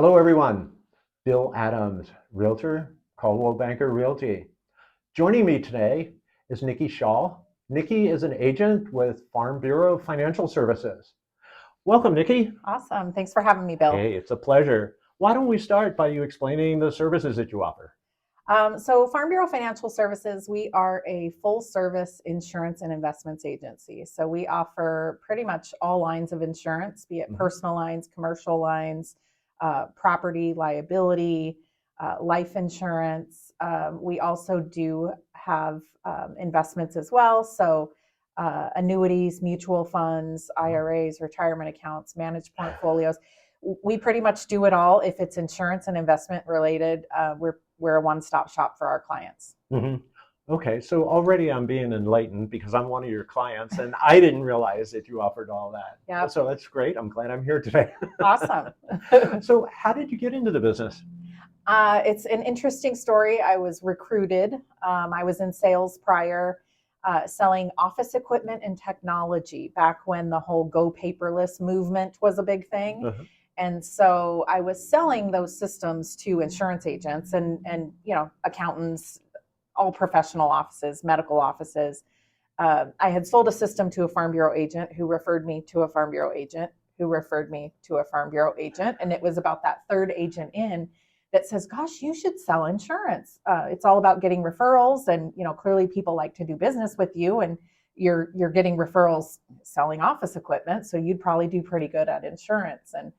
Hello, everyone. Bill Adams, Realtor, Coldwell Banker Realty. Joining me today is Nikki Schaal. Nikki is an agent with Farm Bureau Financial Services. Welcome, Nikki. Awesome. Thanks for having me, Bill. Hey, it's a pleasure. Why don't we start by you explaining the services that you offer? So, Farm Bureau Financial Services, we are a full service insurance and investments agency. So, we offer pretty much all lines of insurance, be it Mhm. personal lines, commercial lines, property, liability, life insurance. We also do have investments as well. So, annuities, mutual funds, IRAs, retirement accounts, managed portfolios. We pretty much do it all. If it's insurance and investment related, we're a one-stop shop for our clients. Mhm. Okay, so already I'm being enlightened because I'm one of your clients and I didn't realize that you offered all Yeah, that. So that's great. I'm glad I'm here today. awesome. So, how did you get into the business? It's an interesting story. I was recruited. I was in sales prior, selling office equipment and technology back when the whole go paperless movement was a big thing. Uh-huh. And so I was selling those systems to insurance agents and accountants, all professional offices, medical offices. I had sold a system to a Farm Bureau agent who referred me to a Farm Bureau agent who referred me to a Farm Bureau agent. And it was about that third agent in that says, gosh, you should sell insurance. It's all about getting referrals. And, clearly people like to do business with you and you're getting referrals selling office equipment. So you'd probably do pretty good at insurance. And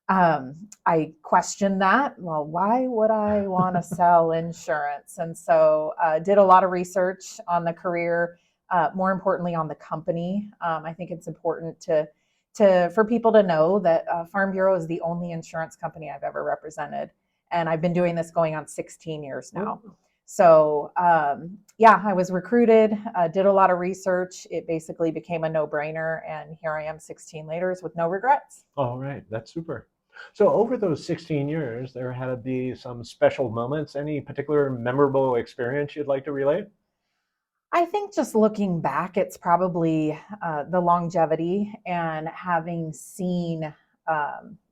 I questioned that. Well, why would I want to sell insurance? And so did a lot of research on the career, more importantly on the company. I think it's important for people to know that Farm Bureau is the only insurance company I've ever represented, and I've been doing this going on 16 years now. Oh, So yeah, I was recruited, did a lot of research. It basically became a no-brainer, and here I am 16 later with no regrets. all right, that's super. So over those 16 years, there had to be some special moments. Any particular memorable experience you'd like to relate? I think just looking back, it's probably the longevity and having seen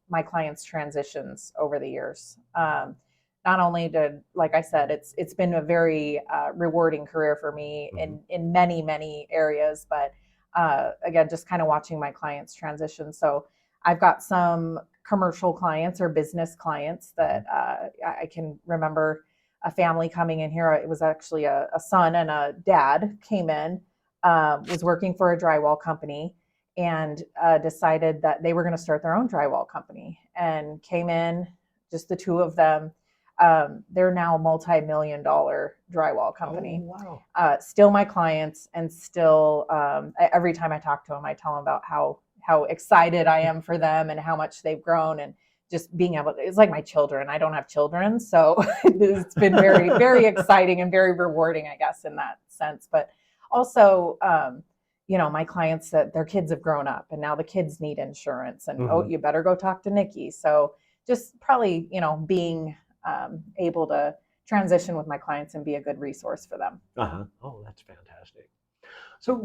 my clients' transitions over the years. Not only did, like I said, it's been a very rewarding career for me Mhm. in many areas, but again, just kind of watching my clients transition. So I've got some commercial clients or business clients that I can remember a family coming in here. It was actually a son and a dad came in, was working for a drywall company, and decided that they were going to start their own drywall company and came in, just the two of them. They're now a multi-million dollar drywall Oh, company. wow. Still my clients, and still every time I talk to them, I tell them about how excited I am for them and how much they've grown, and just being able it's like my children. I don't have children, so it's been very exciting and very rewarding, I guess, in that sense. But also my clients, that their kids have grown up and now the kids need insurance, and oh, Mhm. you better go talk to Nikki. So just probably being able to transition with my clients and be a good resource for them. Uh-huh. Oh, that's fantastic. So,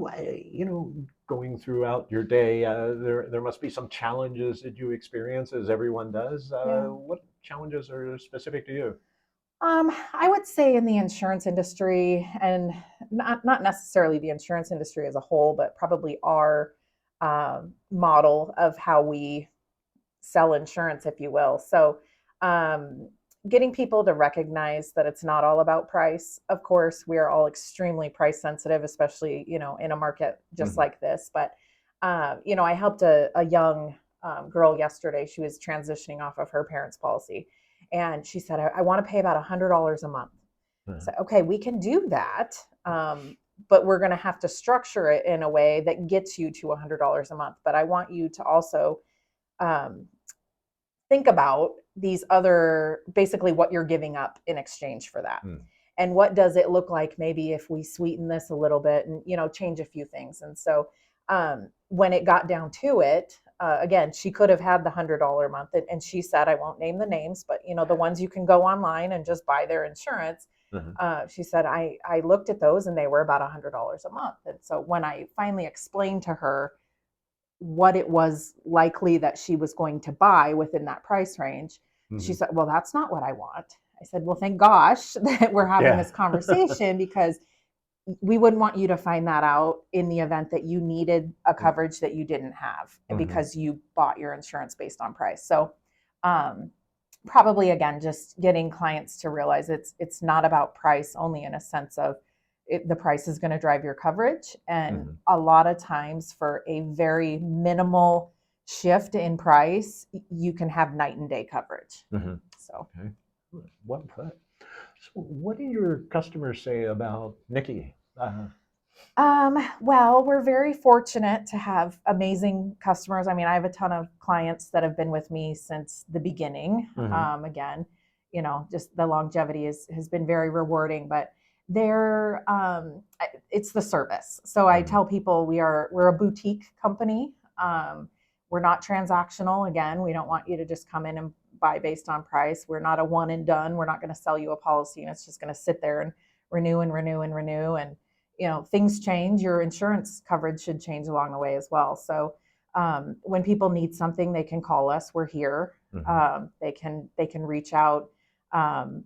going throughout your day, there must be some challenges that you experience, as everyone does. Yeah. What challenges are specific to you? I would say in the insurance industry, and not necessarily the insurance industry as a whole, but probably our model of how we sell insurance, if you will. So, um, getting people to recognize that it's not all about price. Of course, we are all extremely price sensitive, especially in a market just Mhm. like this. But I helped a young girl yesterday. She was transitioning off of her parents' policy, and she said, "I want to pay about $100 a month." Uh-huh. So, okay, we can do that. But we're going to have to structure it in a way that gets you to $100 a month. But I want you to also um, think about these other, basically what you're giving up in exchange for that. Mm. And what does it look like maybe if we sweeten this a little bit and change a few things. And so when it got down to it, again, she could have had the $100 a month, and she said, I won't name the names, but the ones you can go online and just buy their insurance. Uh-huh. She said, I looked at those and they were about $100 a month. And so when I finally explained to her what it was likely that she was going to buy within that price range, She Mhm. said, well, that's not what I want. I said, well, thank gosh that we're having Yeah. this conversation, because we wouldn't want you to find that out in the event that you needed a coverage that you didn't have Mhm. because you bought your insurance based on price. So um, probably again, just getting clients to realize it's not about price only in a sense of the price is going to drive your coverage. And Mhm. a lot of times for a very minimal shift in price, you can have night and day coverage. Mhm. So Okay. Well put. So what do your customers say about Nikki? Well, we're very fortunate to have amazing customers. I mean, I have a ton of clients that have been with me since the beginning. Mhm. Again, just the longevity has been very rewarding, but they're it's the service. So I Mhm. tell people we're a boutique company. We're not transactional. Again, we don't want you to just come in and buy based on price. We're not a one and done. We're not going to sell you a policy and it's just going to sit there and renew and renew and renew. And things change. Your insurance coverage should change along the way as well. So when people need something, they can call us. We're here. Mhm. They can reach out.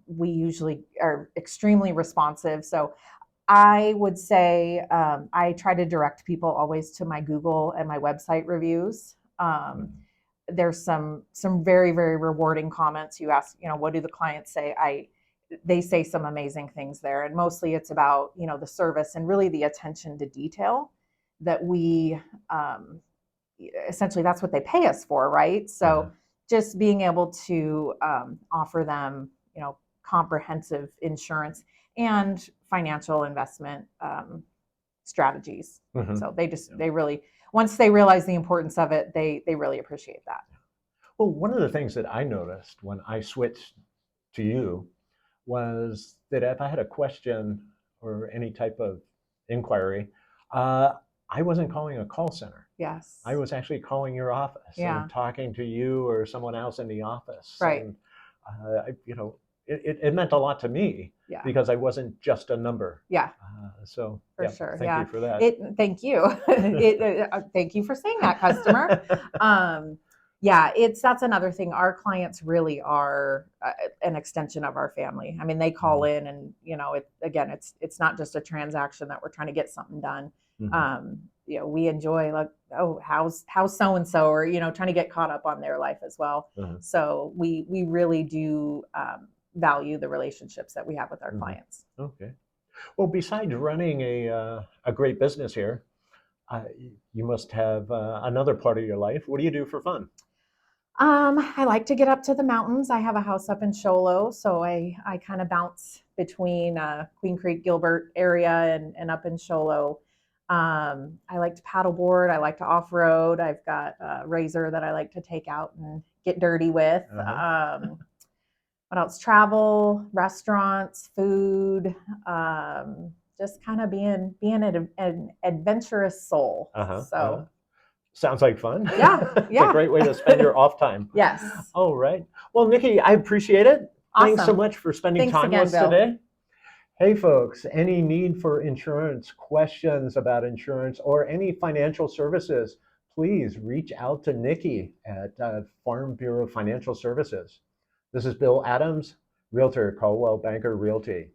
We usually are extremely responsive. So I would say I try to direct people always to my Google and my website reviews. Mhm. There's some very very rewarding comments. You ask, what do the clients say? They say some amazing things there, and mostly it's about the service and really the attention to detail that we essentially that's what they pay us for, right? Uh-huh. So just being able to offer them comprehensive insurance and financial investment strategies. Mhm. So Yeah. they really, once they realize the importance of it, they really appreciate that. Well, one of the things that I noticed when I switched to you was that if I had a question or any type of inquiry, uh, I wasn't calling a call center. I Yes. was actually calling your office and Yeah. talking to you or someone else in the office. Right. And, it meant a lot to me Yeah. because I wasn't just a number. Yeah. So, For yeah, sure. thank Yeah. you for that. Thank you. Thank you for saying that, customer. Um, yeah, that's another thing. Our clients really are an extension of our family. I mean, they call Mhm. in and, again, it's not just a transaction that we're trying to get something done. Mhm. We enjoy like, oh, how's so-and-so, or, trying to get caught up on their life as well. Mhm. So we really do value the relationships that we have with our Mhm. clients. Okay. Well, besides running a great business here, uh, you must have another part of your life. What do you do for fun? I like to get up to the mountains. I have a house up in Show Low, so I kind of bounce between Queen Creek, Gilbert area and up in Show Low. I like to paddleboard. I like to off road. I've got a razor that I like to take out and get dirty with. Uh-huh. What else? Travel, restaurants, food. Just kind of being an adventurous soul. Uh-huh. Uh-huh. So Sounds like fun. yeah, It's a yeah. great way to spend your off time. Yes. All right. Well, Nikki, I appreciate it. Thanks so Awesome. much for spending Thanks time again, with us Bill. today. Hey, folks, any need for insurance, questions about insurance, or any financial services, please reach out to Nikki at Farm Bureau Financial Services. This is Bill Adams, Realtor, Coldwell Banker Realty.